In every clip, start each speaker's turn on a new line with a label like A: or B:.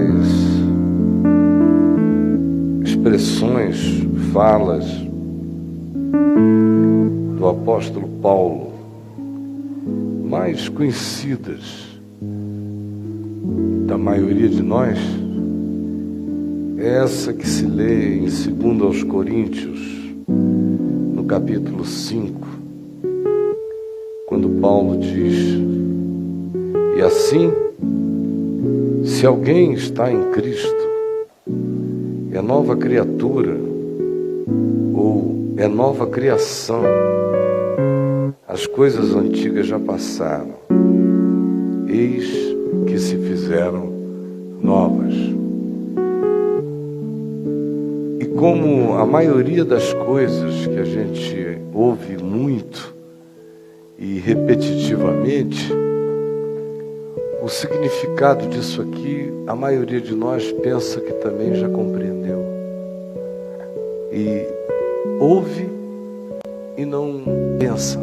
A: das expressões, falas do apóstolo Paulo mais conhecidas da maioria de nós é essa que se lê em 2 aos Coríntios, no capítulo 5, quando Paulo diz: e assim, se alguém está em Cristo, é nova criatura, ou é nova criação. As coisas antigas já passaram, eis que se fizeram novas. E como a maioria das coisas que a gente ouve muito e repetitivamente, o significado disso aqui, a maioria de nós pensa que também já compreendeu. E ouve e não pensa.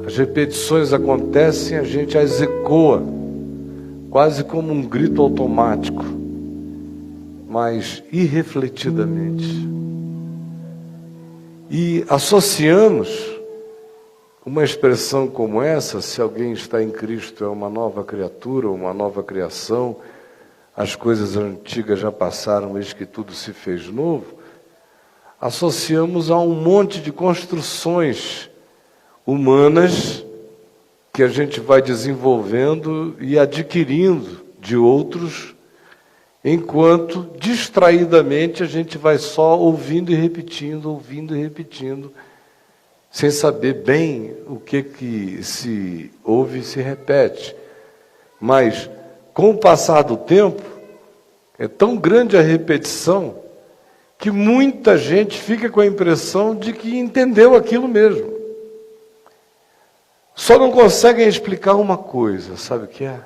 A: As repetições acontecem, a gente as ecoa, quase como um grito automático, mas irrefletidamente. E associamos uma expressão como essa: se alguém está em Cristo é uma nova criatura, uma nova criação, as coisas antigas já passaram, eis que tudo se fez novo. Associamos a um monte de construções humanas que a gente vai desenvolvendo e adquirindo de outros, enquanto distraidamente a gente vai só ouvindo e repetindo, sem saber bem o que se ouve e se repete. Mas, com o passar do tempo, é tão grande a repetição que muita gente fica com a impressão de que entendeu aquilo mesmo. Só não conseguem explicar uma coisa, sabe o que é?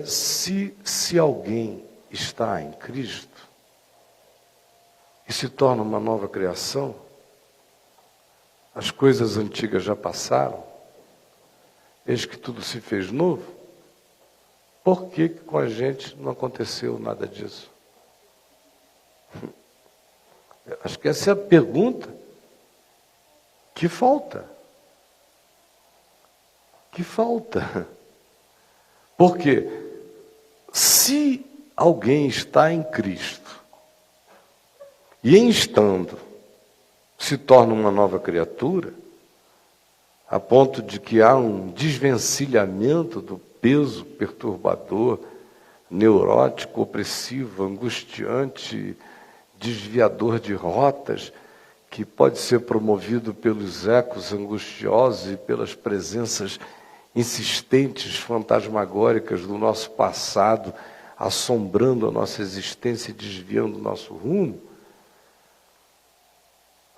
A: Se alguém está em Cristo e se torna uma nova criação, as coisas antigas já passaram, eis que tudo se fez novo. Por que com a gente não aconteceu nada disso? Acho que essa é a pergunta que falta. Porque se alguém está em Cristo e, em estando, se torna uma nova criatura, a ponto de que há um desvencilhamento do peso perturbador, neurótico, opressivo, angustiante, desviador de rotas, que pode ser promovido pelos ecos angustiosos e pelas presenças insistentes, fantasmagóricas do nosso passado, assombrando a nossa existência e desviando o nosso rumo.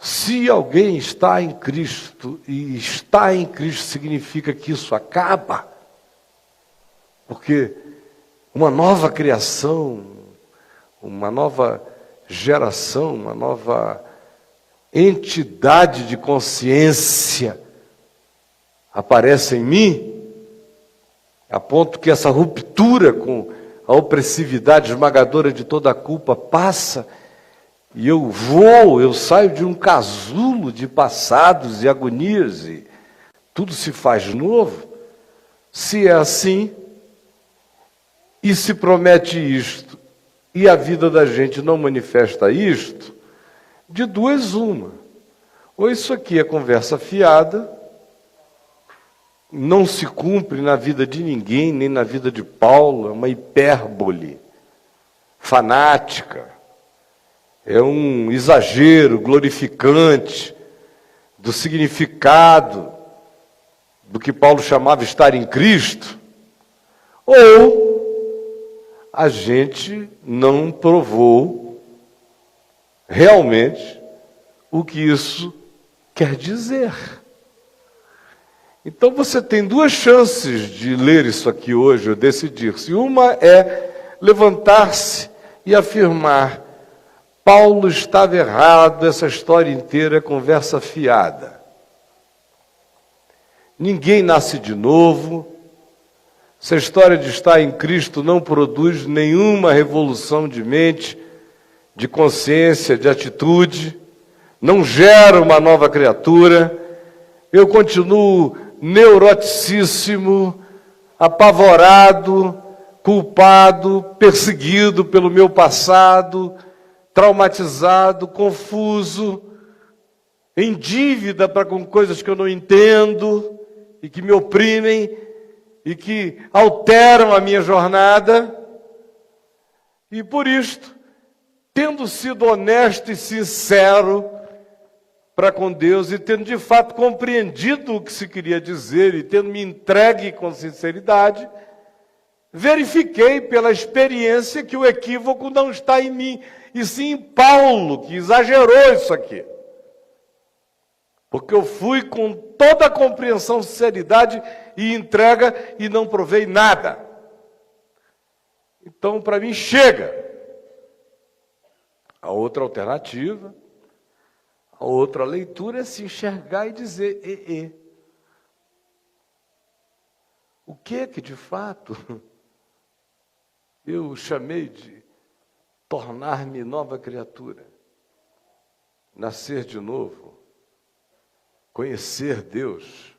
A: Se alguém está em Cristo, e está em Cristo significa que isso acaba, porque uma nova criação, uma nova geração, uma nova entidade de consciência aparece em mim, a ponto que essa ruptura com a opressividade esmagadora de toda a culpa passa, e eu saio de um casulo de passados e agonias, e tudo se faz novo. Se é assim, e se promete isto, e a vida da gente não manifesta isto, de duas uma: ou isso aqui é conversa fiada, não se cumpre na vida de ninguém, nem na vida de Paulo, é uma hipérbole fanática, é um exagero glorificante do significado do que Paulo chamava estar em Cristo, ou a gente não provou realmente o que isso quer dizer. Então você tem duas chances de ler isso aqui hoje, ou decidir-se. Uma é levantar-se e afirmar: Paulo estava errado, essa história inteira é conversa fiada. Ninguém nasce de novo, Essa história de estar em Cristo não produz nenhuma revolução de mente, de consciência, de atitude, não gera uma nova criatura. Eu continuo neuroticíssimo, apavorado, culpado, perseguido pelo meu passado, traumatizado, confuso, em dívida para com coisas que eu não entendo e que me oprimem e que alteram a minha jornada. E por isto, tendo sido honesto e sincero para com Deus e tendo de fato compreendido o que se queria dizer e tendo me entregue com sinceridade, verifiquei pela experiência que o equívoco não está em mim, e sim em Paulo, que exagerou isso aqui. Porque eu fui com toda a compreensão, sinceridade e entrega e não provei nada. Então, para mim, chega. A outra alternativa, a outra leitura é se enxergar e dizer, o que é que de fato eu chamei de tornar-me nova criatura, nascer de novo, conhecer Deus?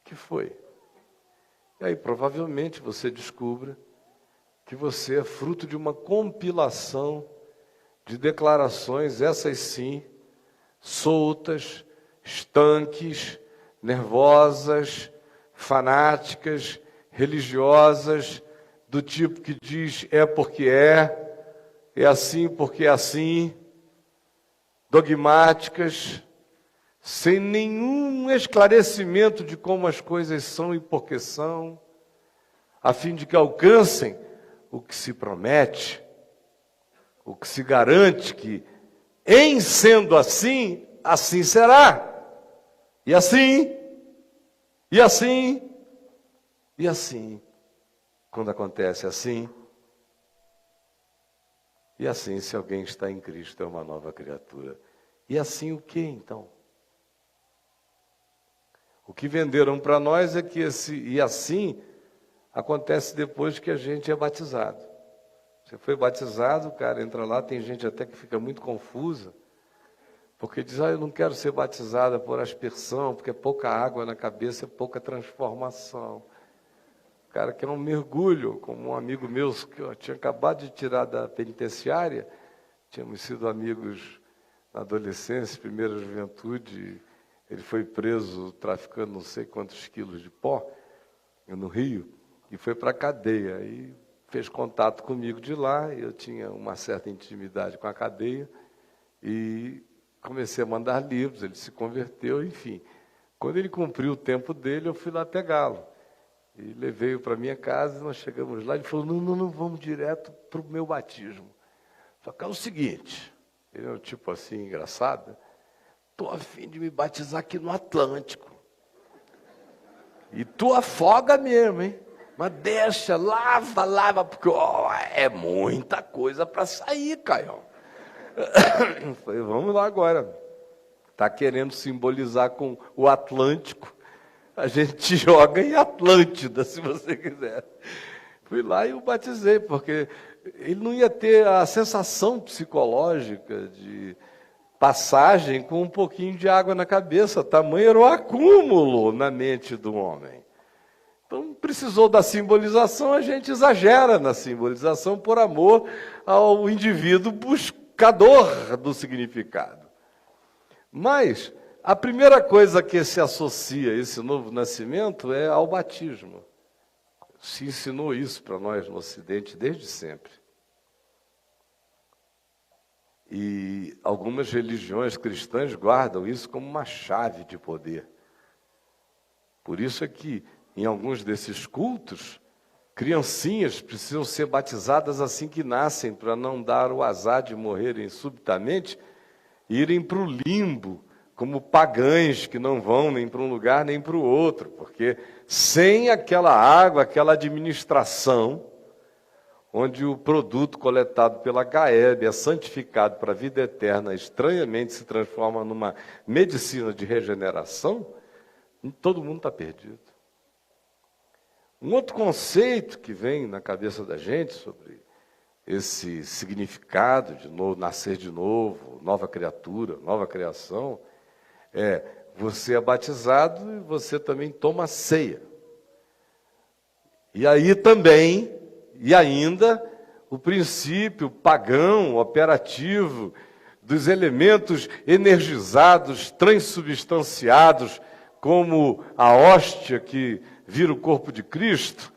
A: O que foi? E aí provavelmente você descubra que você é fruto de uma compilação de declarações, essas sim, soltas, estanques, nervosas, fanáticas, religiosas, do tipo que diz é porque é assim porque é assim, dogmáticas, sem nenhum esclarecimento de como as coisas são e por que são, a fim de que alcancem o que se promete, o que se garante que, em sendo assim, assim será. E assim, e assim, e assim. Quando acontece assim, e assim, se alguém está em Cristo, é uma nova criatura. E assim o que então? O que venderam para nós é que esse e assim acontece depois que a gente é batizado. Você foi batizado, o cara entra lá, tem gente até que fica muito confusa, porque diz, eu não quero ser batizada por aspersão, porque é pouca água na cabeça, é pouca transformação. O cara quer um mergulho, como um amigo meu que eu tinha acabado de tirar da penitenciária, tínhamos sido amigos na adolescência, primeira juventude, ele foi preso traficando não sei quantos quilos de pó no Rio, e foi para a cadeia, e fez contato comigo de lá, eu tinha uma certa intimidade com a cadeia, e comecei a mandar livros, ele se converteu, enfim. Quando ele cumpriu o tempo dele, eu fui lá pegá-lo. E levei-o para minha casa, e nós chegamos lá, ele falou, não, vamos direto para o meu batismo. Só que é o seguinte, ele é um tipo assim, engraçado, estou a fim de me batizar aqui no Atlântico. E tu afoga mesmo, hein? Mas deixa, lava, porque é muita coisa para sair, Caio. Falei, vamos lá agora. Está querendo simbolizar com o Atlântico. A gente joga em Atlântida, se você quiser. Fui lá e o batizei, porque ele não ia ter a sensação psicológica de passagem com um pouquinho de água na cabeça. Tamanho era o acúmulo na mente do homem. Então, precisou da simbolização, a gente exagera na simbolização por amor ao indivíduo buscador do significado. Mas a primeira coisa que se associa a esse novo nascimento é ao batismo. Se ensinou isso para nós no Ocidente desde sempre. E algumas religiões cristãs guardam isso como uma chave de poder. Por isso é que, em alguns desses cultos, criancinhas precisam ser batizadas assim que nascem, para não dar o azar de morrerem subitamente e irem para o limbo, como pagães que não vão nem para um lugar nem para o outro, porque sem aquela água, aquela administração, onde o produto coletado pela Gaeb é santificado para a vida eterna, estranhamente se transforma numa medicina de regeneração, todo mundo está perdido. Um outro conceito que vem na cabeça da gente sobre esse significado de novo, nascer de novo, nova criatura, nova criação, é você é batizado e você também toma ceia. E aí também, e ainda, o princípio pagão, operativo, dos elementos energizados, transubstanciados, como a hóstia que vira o corpo de Cristo,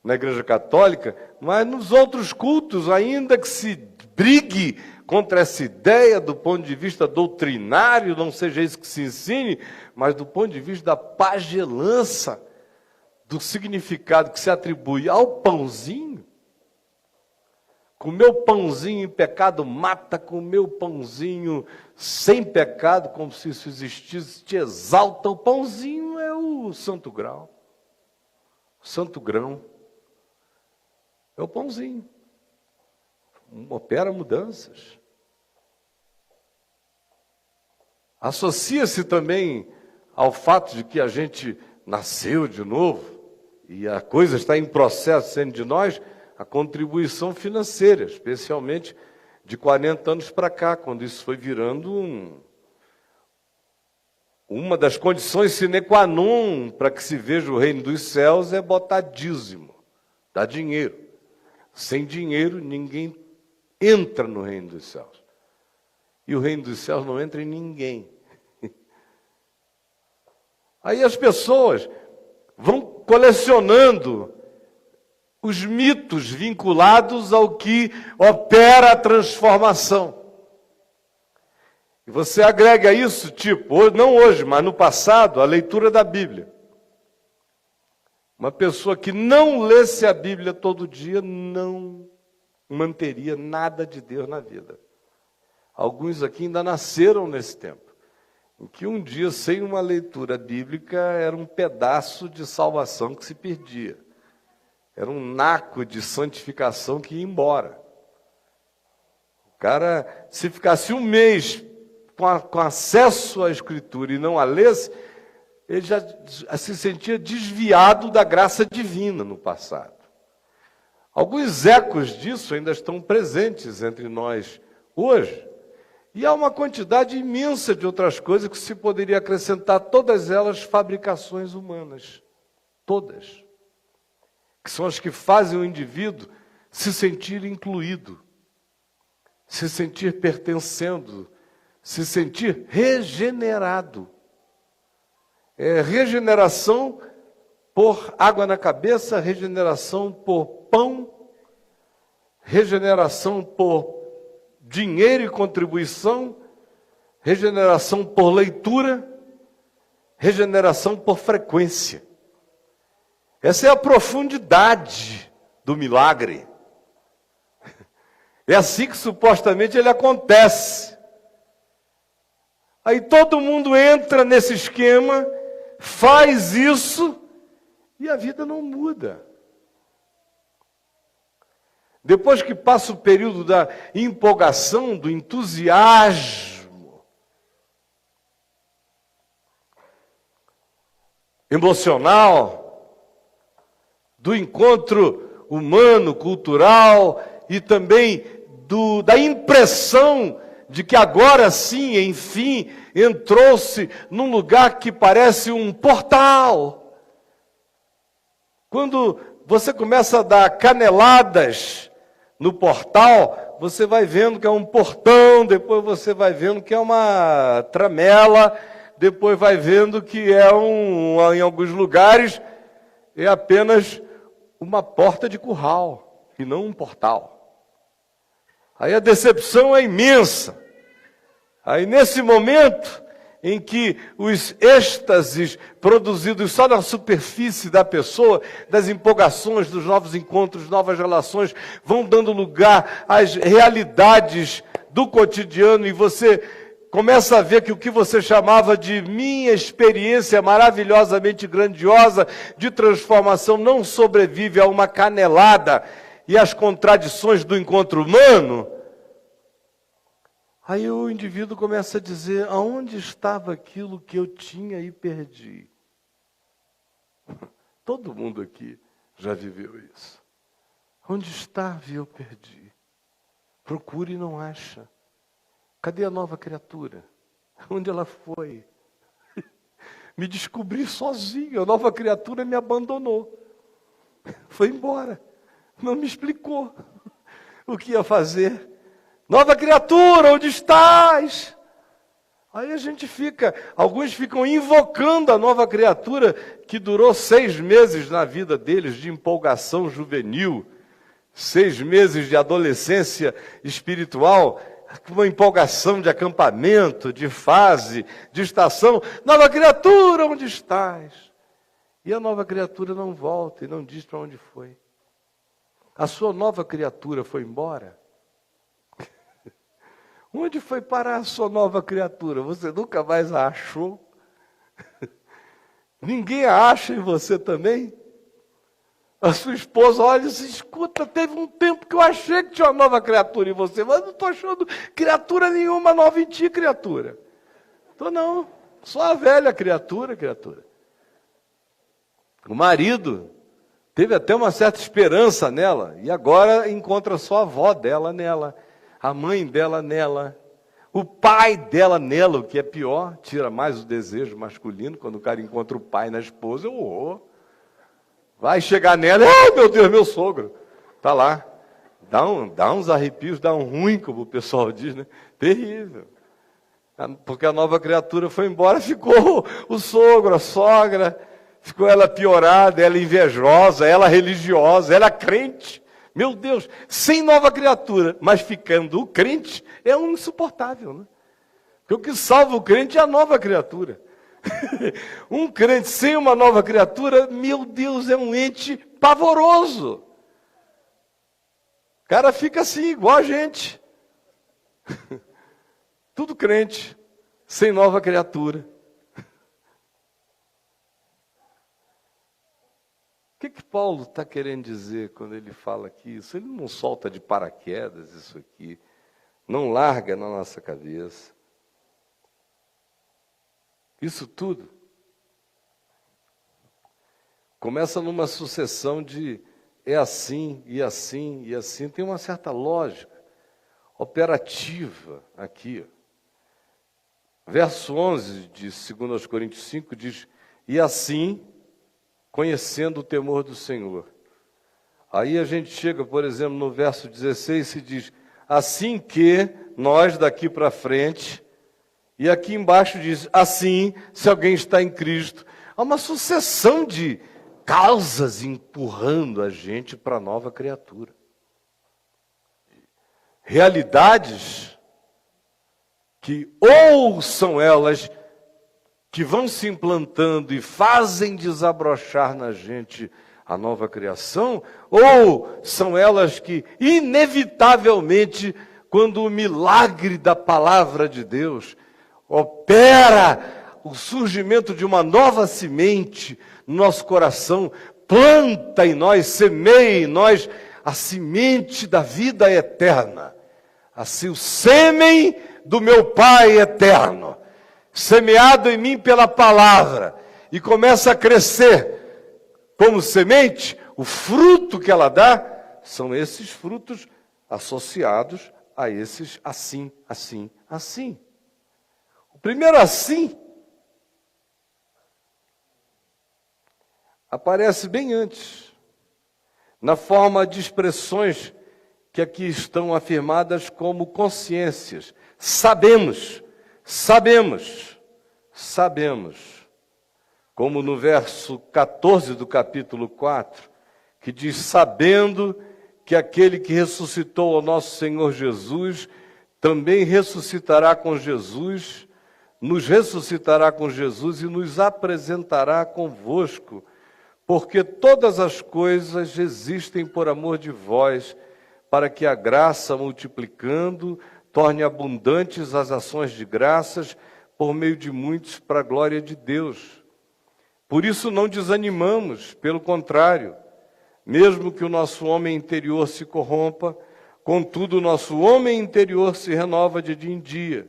A: na Igreja Católica, mas nos outros cultos, ainda que se brigue contra essa ideia do ponto de vista doutrinário, não seja isso que se ensine, mas do ponto de vista da pagelança, do significado que se atribui ao pãozinho. Comer o pãozinho em pecado mata, comer o pãozinho sem pecado, como se isso existisse, te exalta. O pãozinho é o santo grau, o santo grão. É o pãozinho. Opera mudanças. Associa-se também ao fato de que a gente nasceu de novo e a coisa está em processo sendo de nós, a contribuição financeira, especialmente de 40 anos para cá, quando isso foi virando uma das condições sine qua non para que se veja o reino dos céus é botar dízimo, dar dinheiro. Sem dinheiro, ninguém entra no reino dos céus. E o reino dos céus não entra em ninguém. Aí as pessoas vão colecionando os mitos vinculados ao que opera a transformação. E você agrega a isso, tipo, não hoje, mas no passado, a leitura da Bíblia. Uma pessoa que não lesse a Bíblia todo dia não manteria nada de Deus na vida. Alguns aqui ainda nasceram nesse tempo, em que um dia, sem uma leitura bíblica, era um pedaço de salvação que se perdia. Era um naco de santificação que ia embora. O cara, se ficasse um mês com acesso à Escritura e não a lesse, ele já se sentia desviado da graça divina no passado. Alguns ecos disso ainda estão presentes entre nós hoje. E há uma quantidade imensa de outras coisas que se poderia acrescentar, todas elas fabricações humanas. Todas. Que são as que fazem o indivíduo se sentir incluído, se sentir pertencendo, se sentir regenerado. Regeneração por água na cabeça, regeneração por pão, regeneração por dinheiro e contribuição, regeneração por leitura, regeneração por frequência. Essa é a profundidade do milagre. É assim que supostamente ele acontece. Aí todo mundo entra nesse esquema, faz isso e a vida não muda. Depois que passa o período da empolgação, do entusiasmo emocional, do encontro humano, cultural e também da impressão de que agora sim, enfim, entrou-se num lugar que parece um portal. Quando você começa a dar caneladas no portal, você vai vendo que é um portão, depois você vai vendo que é uma tramela, depois vai vendo que em alguns lugares, é apenas uma porta de curral, e não um portal. Aí a decepção é imensa. Aí nesse momento em que os êxtases produzidos só na superfície da pessoa, das empolgações, dos novos encontros, novas relações, vão dando lugar às realidades do cotidiano e você começa a ver que o que você chamava de minha experiência maravilhosamente grandiosa de transformação não sobrevive a uma canelada e às contradições do encontro humano. Aí o indivíduo começa a dizer, aonde estava aquilo que eu tinha e perdi? Todo mundo aqui já viveu isso. Onde estava e eu perdi? Procure e não acha. Cadê a nova criatura? Onde ela foi? Me descobri sozinho, a nova criatura me abandonou. Foi embora. Não me explicou o que ia fazer. Nova criatura, onde estás? Aí a gente alguns ficam invocando a nova criatura que durou 6 meses na vida deles de empolgação juvenil, 6 meses de adolescência espiritual, uma empolgação de acampamento, de fase, de estação. Nova criatura, onde estás? E a nova criatura não volta e não diz para onde foi. A sua nova criatura foi embora? Onde foi parar a sua nova criatura? Você nunca mais a achou? Ninguém a acha em você também? A sua esposa olha e diz, escuta, teve um tempo que eu achei que tinha uma nova criatura em você, mas não estou achando criatura nenhuma nova em ti, criatura. Então não, só a velha criatura. O marido teve até uma certa esperança nela, e agora encontra só a avó dela nela, a mãe dela nela, o pai dela nela, o que é pior, tira mais o desejo masculino, quando o cara encontra o pai na esposa, vai chegar nela, meu Deus, meu sogro, tá lá, dá uns arrepios, dá um ruim, como o pessoal diz, né? Terrível, porque a nova criatura foi embora, ficou o sogro, a sogra, ficou ela piorada, ela invejosa, ela religiosa, ela crente. Meu Deus, sem nova criatura, mas ficando o crente, é um insuportável, né? Porque o que salva o crente é a nova criatura. Um crente sem uma nova criatura, meu Deus, é um ente pavoroso. O cara fica assim, igual a gente. Tudo crente, sem nova criatura. O que Paulo está querendo dizer quando ele fala aqui isso? Ele não solta de paraquedas isso aqui, não larga na nossa cabeça. Isso tudo começa numa sucessão de é assim, e assim, e assim. Tem uma certa lógica operativa aqui. Verso 11 de 2 Coríntios 5 diz, e assim, conhecendo o temor do Senhor. Aí a gente chega, por exemplo, no verso 16 e diz, assim que nós daqui para frente, e aqui embaixo diz, assim, se alguém está em Cristo. Há uma sucessão de causas empurrando a gente para a nova criatura. Realidades que ou são elas que vão se implantando e fazem desabrochar na gente a nova criação, ou são elas que, inevitavelmente, quando o milagre da palavra de Deus opera o surgimento de uma nova semente no nosso coração, planta em nós, semeia em nós a semente da vida eterna. Assim, o sêmen do meu Pai eterno, semeado em mim pela palavra, e começa a crescer como semente, o fruto que ela dá, são esses frutos associados a esses assim, assim, assim. O primeiro assim aparece bem antes, na forma de expressões que aqui estão afirmadas como consciências. Sabemos, como no verso 14 do capítulo 4, que diz, sabendo que aquele que ressuscitou o nosso Senhor Jesus, também ressuscitará com Jesus, nos ressuscitará com Jesus e nos apresentará convosco, porque todas as coisas existem por amor de vós, para que a graça, multiplicando, torne abundantes as ações de graças por meio de muitos para a glória de Deus. Por isso não desanimamos, pelo contrário, mesmo que o nosso homem interior se corrompa, contudo o nosso homem interior se renova de dia em dia,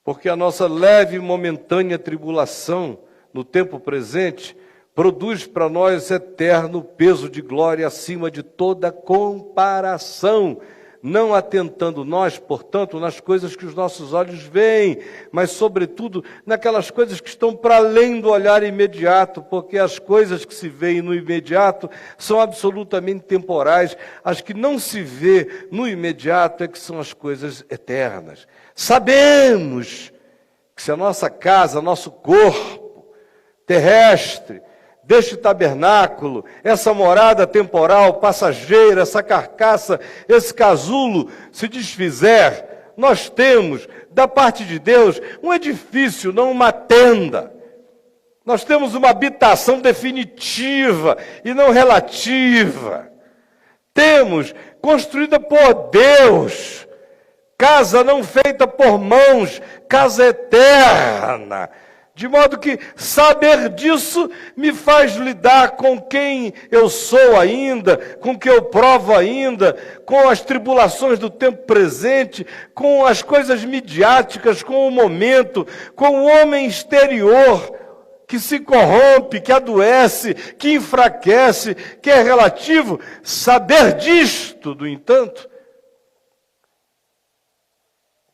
A: porque a nossa leve e momentânea tribulação no tempo presente produz para nós eterno peso de glória acima de toda comparação, não atentando nós, portanto, nas coisas que os nossos olhos veem, mas, sobretudo, naquelas coisas que estão para além do olhar imediato, porque as coisas que se veem no imediato são absolutamente temporais, as que não se vê no imediato é que são as coisas eternas. Sabemos que se a nossa casa, nosso corpo terrestre, deste tabernáculo, essa morada temporal, passageira, essa carcaça, esse casulo se desfizer, nós temos, da parte de Deus, um edifício, não uma tenda. Nós temos uma habitação definitiva e não relativa. Temos, construída por Deus, casa não feita por mãos, casa eterna. De modo que saber disso me faz lidar com quem eu sou ainda, com o que eu provo ainda, com as tribulações do tempo presente, com as coisas midiáticas, com o momento, com o homem exterior que se corrompe, que adoece, que enfraquece, que é relativo. Saber disto, no entanto,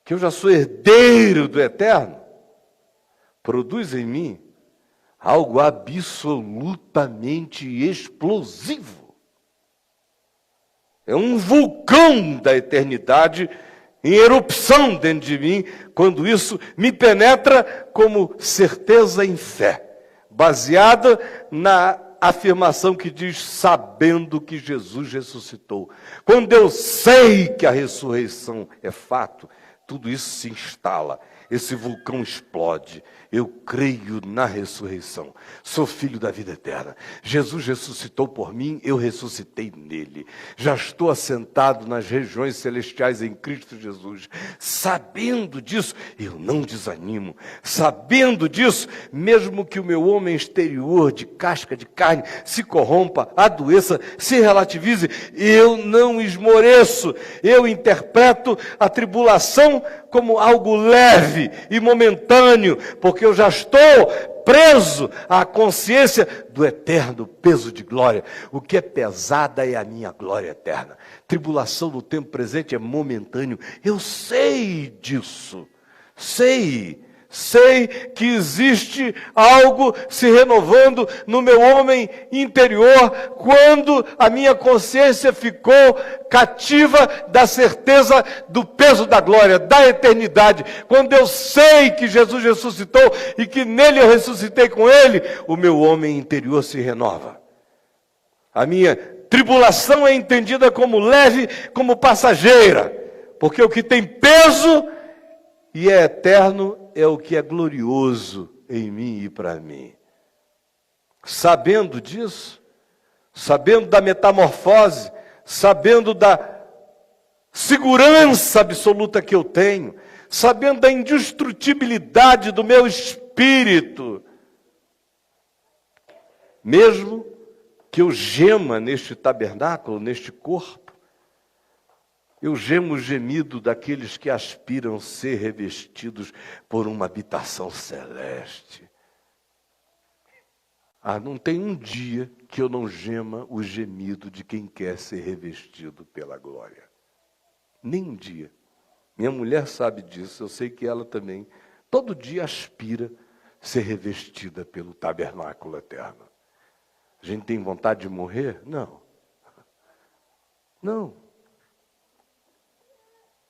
A: que eu já sou herdeiro do eterno, produz em mim algo absolutamente explosivo. É um vulcão da eternidade em erupção dentro de mim, quando isso me penetra como certeza em fé, baseada na afirmação que diz, sabendo que Jesus ressuscitou. Quando eu sei que a ressurreição é fato, tudo isso se instala, esse vulcão explode. Eu creio na ressurreição. Sou filho da vida eterna. Jesus ressuscitou por mim, eu ressuscitei nele. Já estou assentado nas regiões celestiais em Cristo Jesus. Sabendo disso, eu não desanimo. Sabendo disso, mesmo que o meu homem exterior, de casca de carne, se corrompa, adoeça, se relativize, eu não esmoreço. Eu interpreto a tribulação como algo leve e momentâneo, porque eu já estou preso à consciência do eterno peso de glória. O que é pesada é a minha glória eterna. Tribulação no tempo presente é momentâneo. Eu sei disso. Sei que existe algo se renovando no meu homem interior quando a minha consciência ficou cativa da certeza do peso da glória, da eternidade. Quando eu sei que Jesus ressuscitou e que nele eu ressuscitei com ele, o meu homem interior se renova. A minha tribulação é entendida como leve, como passageira, porque o que tem peso e é eterno é o que é glorioso em mim e para mim. Sabendo disso, sabendo da metamorfose, sabendo da segurança absoluta que eu tenho, sabendo da indestrutibilidade do meu espírito, mesmo que eu gema neste tabernáculo, neste corpo, eu gemo o gemido daqueles que aspiram ser revestidos por uma habitação celeste. Não tem um dia que eu não gema o gemido de quem quer ser revestido pela glória. Nem um dia. Minha mulher sabe disso, eu sei que ela também, todo dia aspira ser revestida pelo tabernáculo eterno. A gente tem vontade de morrer? Não. Não.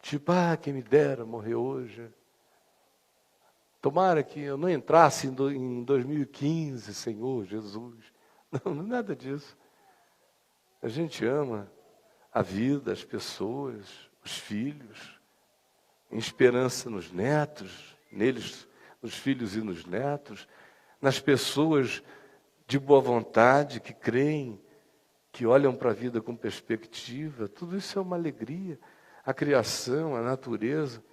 A: Tipo, quem me dera morrer hoje. Tomara que eu não entrasse em 2015, Senhor Jesus. Não, nada disso. A gente ama a vida, as pessoas, os filhos, em esperança nos netos, neles, nos filhos e nos netos, nas pessoas de boa vontade, que creem, que olham para a vida com perspectiva. Tudo isso é uma alegria. A criação, a natureza.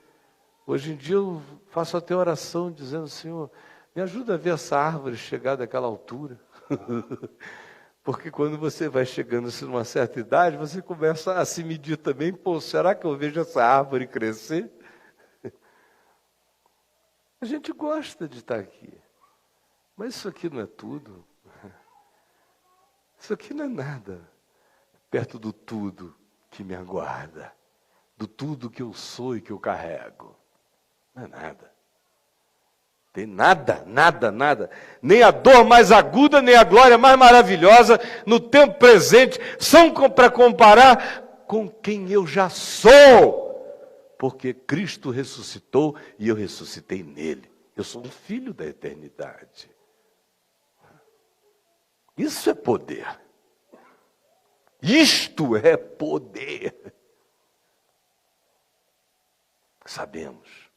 A: Hoje em dia eu faço até oração dizendo, Senhor, me ajuda a ver essa árvore chegar daquela altura. Porque quando você vai chegando a uma certa idade, você começa a se medir também, será que eu vejo essa árvore crescer? A gente gosta de estar aqui. Mas isso aqui não é tudo. Isso aqui não é nada perto do tudo que me aguarda, do tudo que eu sou e que eu carrego. Não é nada. Tem nada, nada, nada. Nem a dor mais aguda, nem a glória mais maravilhosa no tempo presente são para comparar com quem eu já sou. Porque Cristo ressuscitou e eu ressuscitei nele. Eu sou um filho da eternidade. Isso é poder. Isto é poder. Sabemos.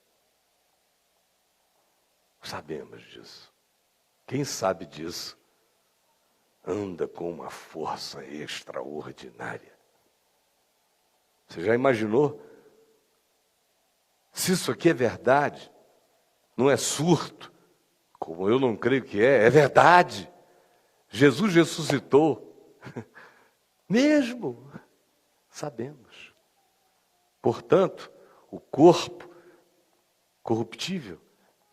A: Sabemos disso. Quem sabe disso anda com uma força extraordinária. Você já imaginou? Se isso aqui é verdade, não é surto, como eu não creio que é verdade. Jesus ressuscitou. Mesmo. Sabemos. Portanto, o corpo corruptível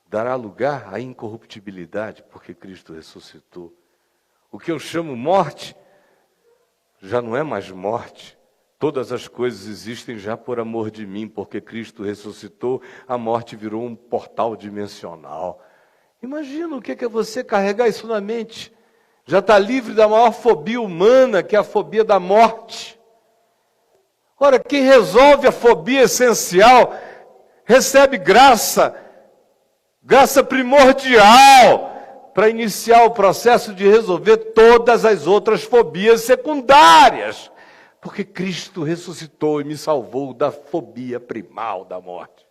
A: dará lugar à incorruptibilidade, porque Cristo ressuscitou. O que eu chamo morte, já não é mais morte. Todas as coisas existem já por amor de mim, porque Cristo ressuscitou, a morte virou um portal dimensional. Imagina o que é você carregar isso na mente. Já está livre da maior fobia humana, que é a fobia da morte. Ora, quem resolve a fobia essencial, recebe graça primordial, para iniciar o processo de resolver todas as outras fobias secundárias. Porque Cristo ressuscitou e me salvou da fobia primal da morte.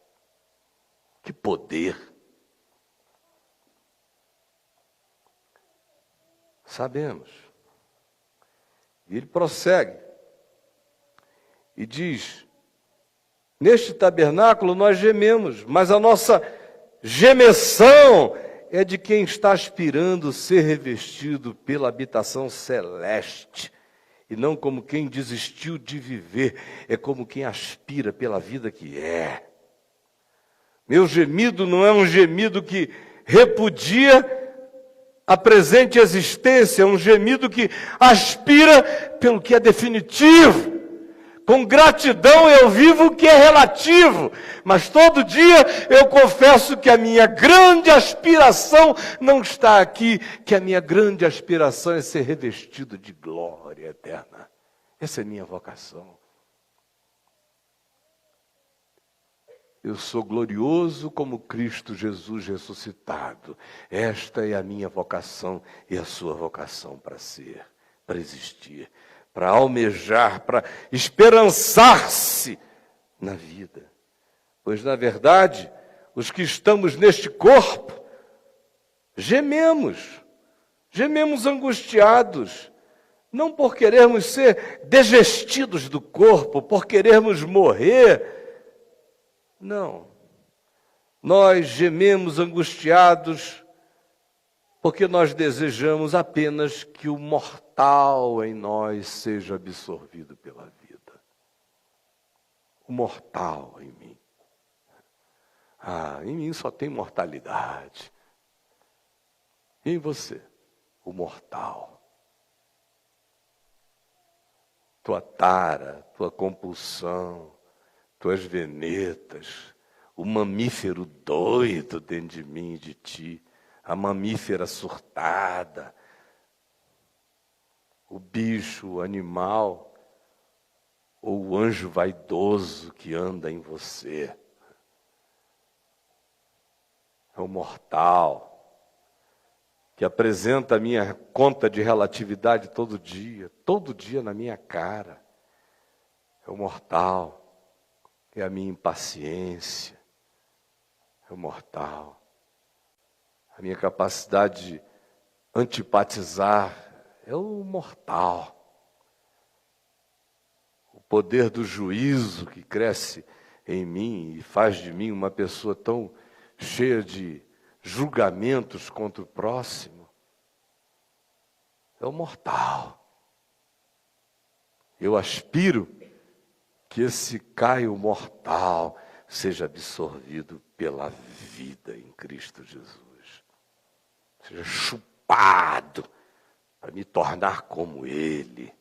A: Que poder! Sabemos. E ele prossegue e diz: neste tabernáculo nós gememos, mas a nossa gemessão é de quem está aspirando ser revestido pela habitação celeste. E não como quem desistiu de viver, é como quem aspira pela vida que é. Meu gemido não é um gemido que repudia a presente existência, é um gemido que aspira pelo que é definitivo. Com gratidão eu vivo o que é relativo, mas todo dia eu confesso que a minha grande aspiração não está aqui, que a minha grande aspiração é ser revestido de glória eterna. Essa é minha vocação. Eu sou glorioso como Cristo Jesus ressuscitado. Esta é a minha vocação e a sua vocação para ser, para existir, para almejar, para esperançar-se na vida. Pois, na verdade, os que estamos neste corpo, gememos angustiados, não por querermos ser desvestidos do corpo, por querermos morrer. Não. Nós gememos angustiados porque nós desejamos apenas que o mortal em nós seja absorvido pela vida. O mortal em mim. Em mim só tem mortalidade. E em você? O mortal. Tua tara, tua compulsão, tuas venetas, o mamífero doido dentro de mim e de ti, a mamífera surtada, o bicho, o animal, ou o anjo vaidoso que anda em você. É o mortal, que apresenta a minha conta de relatividade todo dia na minha cara. É o mortal. É a minha impaciência, é o mortal. A minha capacidade de antipatizar é o mortal. O poder do juízo que cresce em mim e faz de mim uma pessoa tão cheia de julgamentos contra o próximo é o mortal. Eu aspiro que esse caio mortal seja absorvido pela vida em Cristo Jesus. Seja chupado para me tornar como Ele.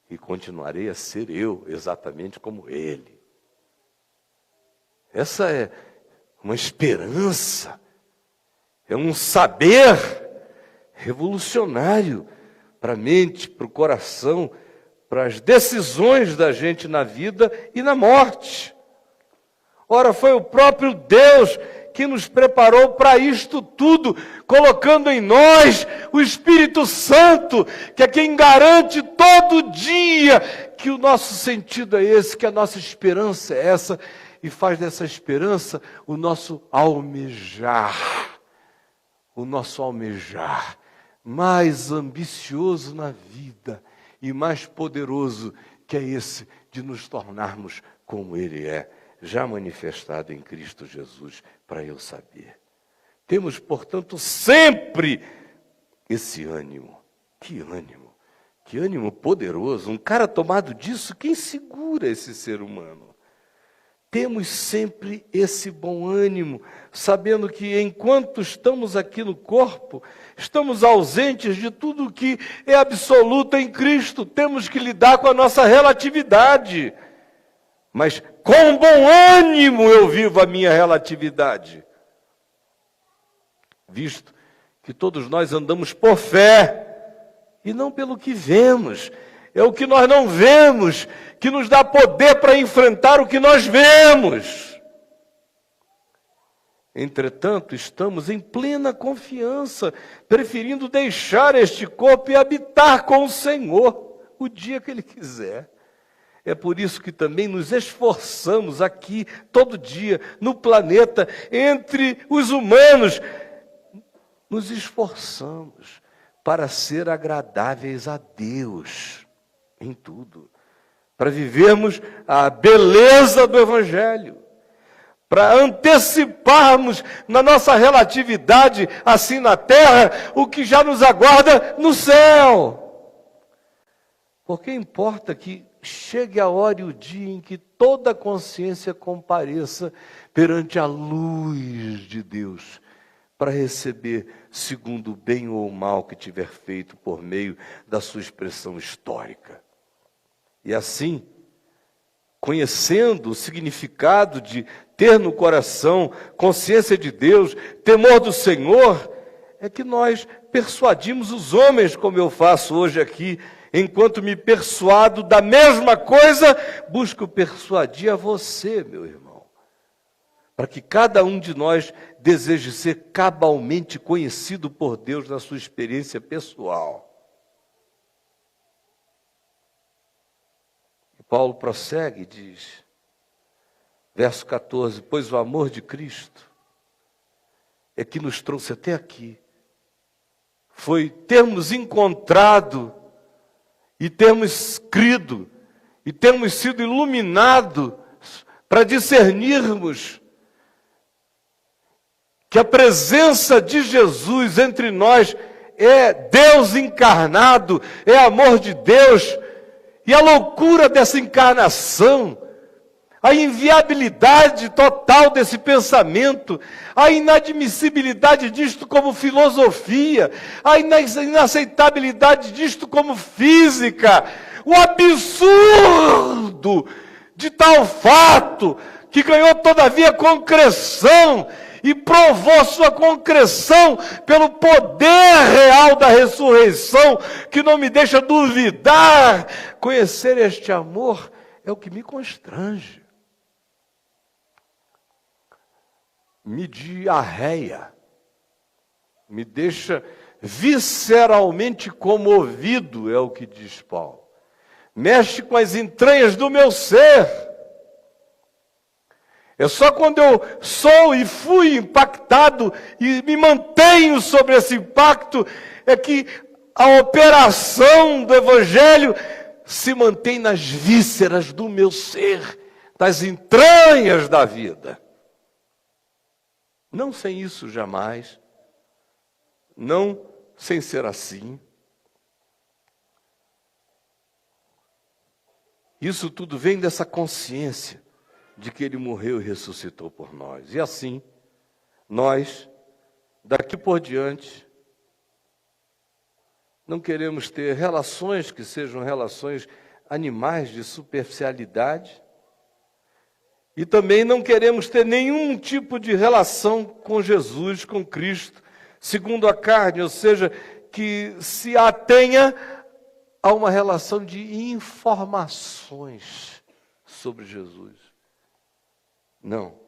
A: E continuarei a ser eu, exatamente como Ele. Essa é uma esperança, é um saber revolucionário para a mente, para o coração, para as decisões da gente na vida e na morte. Ora, foi o próprio Deus que nos preparou para isto tudo, colocando em nós o Espírito Santo, que é quem garante todo dia que o nosso sentido é esse, que a nossa esperança é essa, e faz dessa esperança o nosso almejar, mais ambicioso na vida e mais poderoso, que é esse de nos tornarmos como Ele é, já manifestado em Cristo Jesus, para eu saber. Temos, portanto, sempre esse ânimo. Que ânimo poderoso. Um cara tomado disso, quem segura esse ser humano? Temos sempre esse bom ânimo, sabendo que enquanto estamos aqui no corpo, estamos ausentes de tudo que é absoluto em Cristo. Temos que lidar com a nossa relatividade. Mas com bom ânimo eu vivo a minha relatividade. Visto que todos nós andamos por fé e não pelo que vemos. É o que nós não vemos que nos dá poder para enfrentar o que nós vemos. Entretanto, estamos em plena confiança, preferindo deixar este corpo e habitar com o Senhor o dia que Ele quiser. É por isso que também nos esforçamos aqui, todo dia, no planeta, entre os humanos. Nos esforçamos para ser agradáveis a Deus em tudo. Para vivermos a beleza do Evangelho. Para anteciparmos na nossa relatividade, assim na terra, o que já nos aguarda no céu. Porque importa que chegue a hora e o dia em que toda a consciência compareça perante a luz de Deus, para receber segundo o bem ou o mal que tiver feito por meio da sua expressão histórica. E assim, conhecendo o significado de ter no coração consciência de Deus, temor do Senhor, é que nós persuadimos os homens, como eu faço hoje aqui, enquanto me persuado da mesma coisa, busco persuadir a você, meu irmão, para que cada um de nós deseje ser cabalmente conhecido por Deus na sua experiência pessoal. E Paulo prossegue e diz, verso 14, pois o amor de Cristo é que nos trouxe até aqui, foi termos encontrado e termos crido, e termos sido iluminados para discernirmos que a presença de Jesus entre nós é Deus encarnado, é amor de Deus, e a loucura dessa encarnação, a inviabilidade total desse pensamento, a inadmissibilidade disto como filosofia, a inaceitabilidade disto como física, o absurdo de tal fato que ganhou todavia concreção e provou sua concreção pelo poder real da ressurreição, que não me deixa duvidar. Conhecer este amor é o que me constrange. Me diarreia, me deixa visceralmente comovido, é o que diz Paulo. Mexe com as entranhas do meu ser. É só quando eu sou e fui impactado e me mantenho sobre esse impacto, é que a operação do Evangelho se mantém nas vísceras do meu ser, das entranhas da vida. Não sem isso jamais, não sem ser assim. Isso tudo vem dessa consciência de que Ele morreu e ressuscitou por nós. E assim, nós, daqui por diante, não queremos ter relações que sejam relações animais de superficialidade, e também não queremos ter nenhum tipo de relação com Jesus, com Cristo, segundo a carne, ou seja, que se atenha a uma relação de informações sobre Jesus. Não.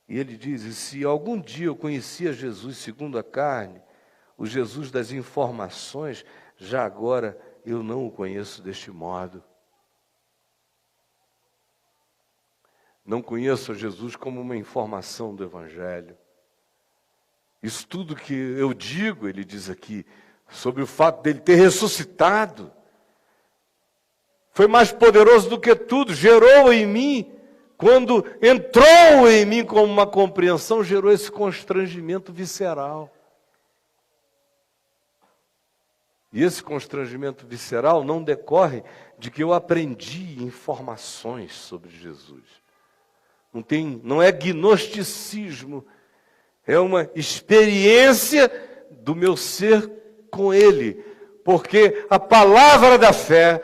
A: E ele diz, e se algum dia eu conhecia Jesus segundo a carne, o Jesus das informações, já agora eu não o conheço deste modo. Não conheço a Jesus como uma informação do Evangelho. Isso tudo que eu digo, ele diz aqui, sobre o fato dele ter ressuscitado, foi mais poderoso do que tudo, gerou em mim, quando entrou em mim como uma compreensão, gerou esse constrangimento visceral. E esse constrangimento visceral não decorre de que eu aprendi informações sobre Jesus. Não é gnosticismo, é uma experiência do meu ser com Ele. Porque a palavra da fé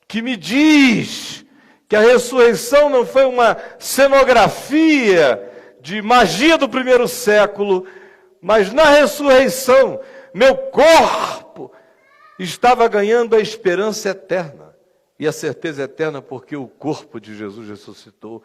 A: que me diz que a ressurreição não foi uma cenografia de magia do primeiro século, mas na ressurreição, meu corpo estava ganhando a esperança eterna e a certeza eterna, porque o corpo de Jesus ressuscitou,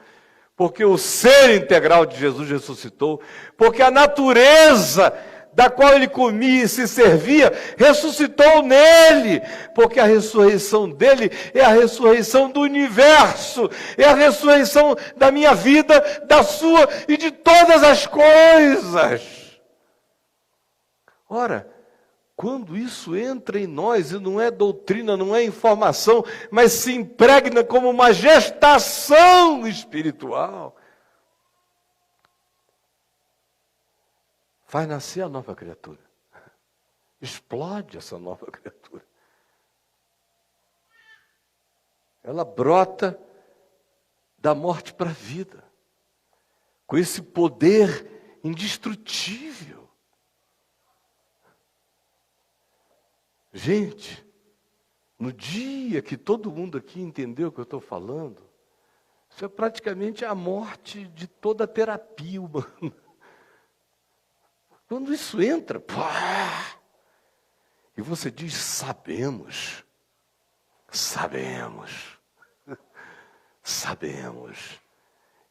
A: porque o ser integral de Jesus ressuscitou, porque a natureza da qual ele comia e se servia ressuscitou nele, porque a ressurreição dele é a ressurreição do universo, é a ressurreição da minha vida, da sua e de todas as coisas. Ora, quando isso entra em nós, e não é doutrina, não é informação, mas se impregna como uma gestação espiritual, faz nascer a nova criatura. Explode essa nova criatura. Ela brota da morte para a vida, com esse poder indestrutível. Gente, no dia que todo mundo aqui entendeu o que eu estou falando, isso é praticamente a morte de toda a terapia humana. Quando isso entra, pá, e você diz, sabemos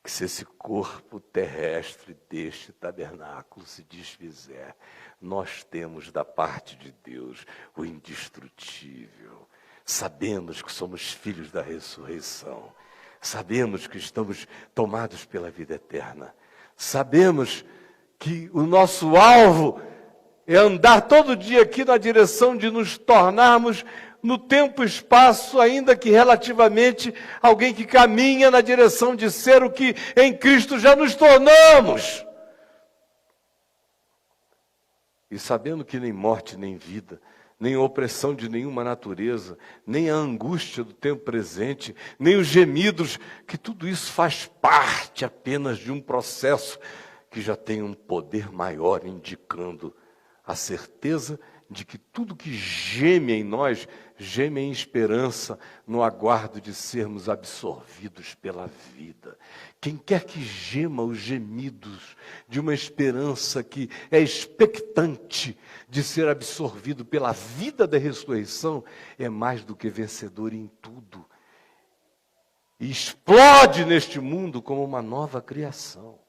A: que se esse corpo terrestre deste tabernáculo se desfizer, nós temos da parte de Deus o indestrutível. Sabemos que somos filhos da ressurreição. Sabemos que estamos tomados pela vida eterna. Sabemos que o nosso alvo é andar todo dia aqui na direção de nos tornarmos no tempo e espaço, ainda que relativamente, alguém que caminha na direção de ser o que em Cristo já nos tornamos. E sabendo que nem morte, nem vida, nem opressão de nenhuma natureza, nem a angústia do tempo presente, nem os gemidos, que tudo isso faz parte apenas de um processo que já tem um poder maior, indicando a certeza de que tudo que geme em nós, geme em esperança, no aguardo de sermos absorvidos pela vida. Quem quer que gema os gemidos de uma esperança que é expectante de ser absorvido pela vida da ressurreição, é mais do que vencedor em tudo. E explode neste mundo como uma nova criação.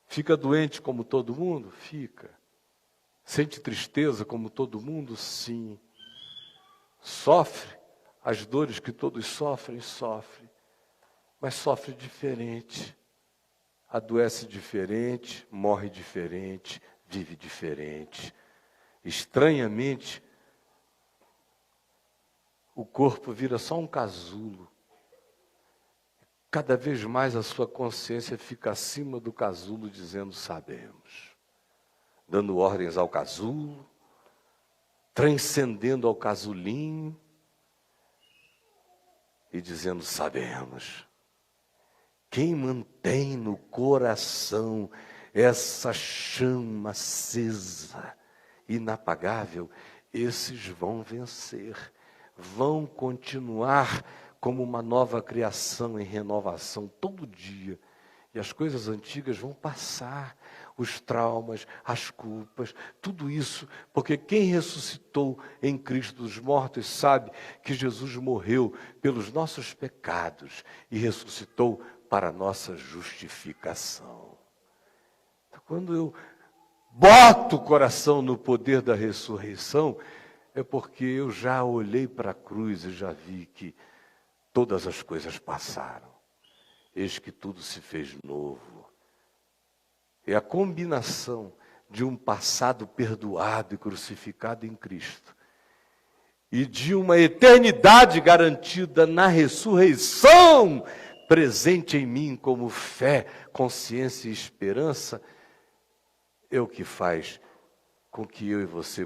A: Fica doente como todo mundo? Fica. Sente tristeza como todo mundo? Sim. Sofre as dores que todos sofrem? Sofre. Mas sofre diferente. Adoece diferente, morre diferente, vive diferente. Estranhamente, o corpo vira só um casulo. Cada vez mais a sua consciência fica acima do casulo, dizendo, sabemos. Dando ordens ao casulo, transcendendo ao casulinho e dizendo, sabemos. Quem mantém no coração essa chama acesa inapagável, esses vão vencer, vão continuar como uma nova criação em renovação todo dia. E as coisas antigas vão passar, os traumas, as culpas, tudo isso, porque quem ressuscitou em Cristo dos mortos sabe que Jesus morreu pelos nossos pecados e ressuscitou para a nossa justificação. Então, quando eu boto o coração no poder da ressurreição, é porque eu já olhei para a cruz e já vi que todas as coisas passaram. Eis que tudo se fez novo. É a combinação de um passado perdoado e crucificado em Cristo e de uma eternidade garantida na ressurreição presente em mim como fé, consciência e esperança, é o que faz com que eu e você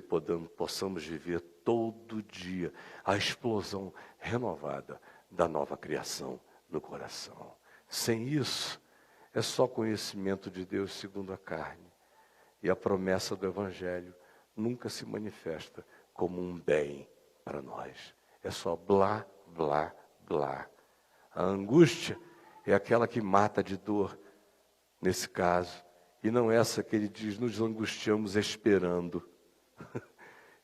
A: possamos viver todo dia a explosão renovada da nova criação no coração. Sem isso, é só conhecimento de Deus segundo a carne. E a promessa do Evangelho nunca se manifesta como um bem para nós. É só blá, blá, blá. A angústia é aquela que mata de dor, nesse caso. E não essa que ele diz, nos angustiamos esperando.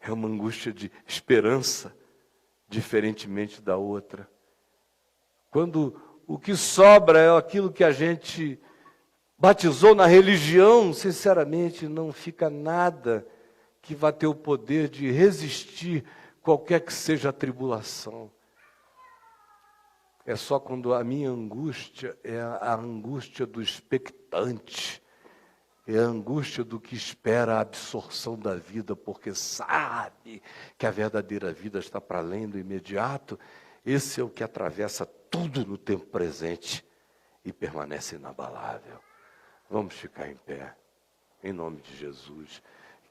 A: É uma angústia de esperança, diferentemente da outra. Quando o que sobra é aquilo que a gente batizou na religião, sinceramente, não fica nada que vá ter o poder de resistir qualquer que seja a tribulação. É só quando a minha angústia é a angústia do expectante, é a angústia do que espera a absorção da vida, porque sabe que a verdadeira vida está para além do imediato. Esse é o que atravessa tudo no tempo presente e permanece inabalável. Vamos ficar em pé, em nome de Jesus.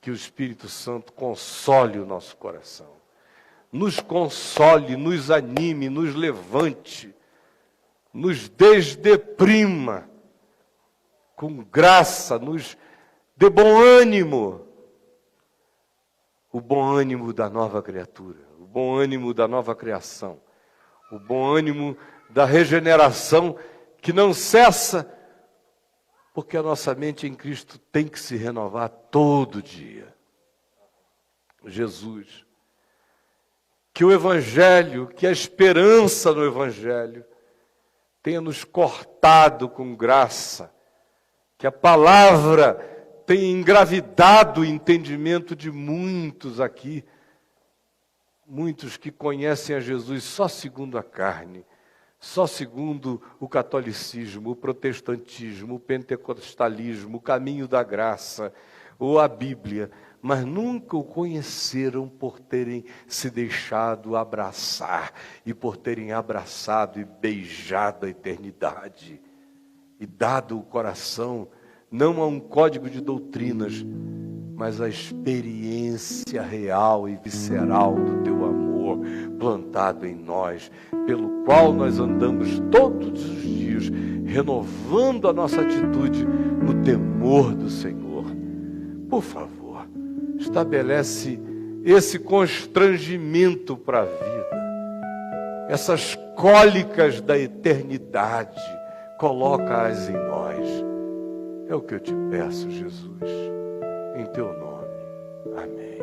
A: Que o Espírito Santo console o nosso coração. Nos console, nos anime, nos levante, nos desdeprima, com graça, nos dê bom ânimo. O bom ânimo da nova criatura, o bom ânimo da nova criação. O bom ânimo da regeneração que não cessa, porque a nossa mente em Cristo tem que se renovar todo dia. Jesus, que o Evangelho, que a esperança no Evangelho tenha nos cortado com graça, que a palavra tenha engravidado o entendimento de muitos aqui, muitos que conhecem a Jesus só segundo a carne, só segundo o catolicismo, o protestantismo, o pentecostalismo, o caminho da graça, ou a Bíblia, mas nunca o conheceram por terem se deixado abraçar e por terem abraçado e beijado a eternidade e dado o coração não a um código de doutrinas, mas a experiência real e visceral do teu amor plantado em nós, pelo qual nós andamos todos os dias, renovando a nossa atitude no temor do Senhor. Por favor, estabelece esse constrangimento para a vida, essas cólicas da eternidade, coloca-as em nós. É o que eu te peço, Jesus. Em teu nome. Amém.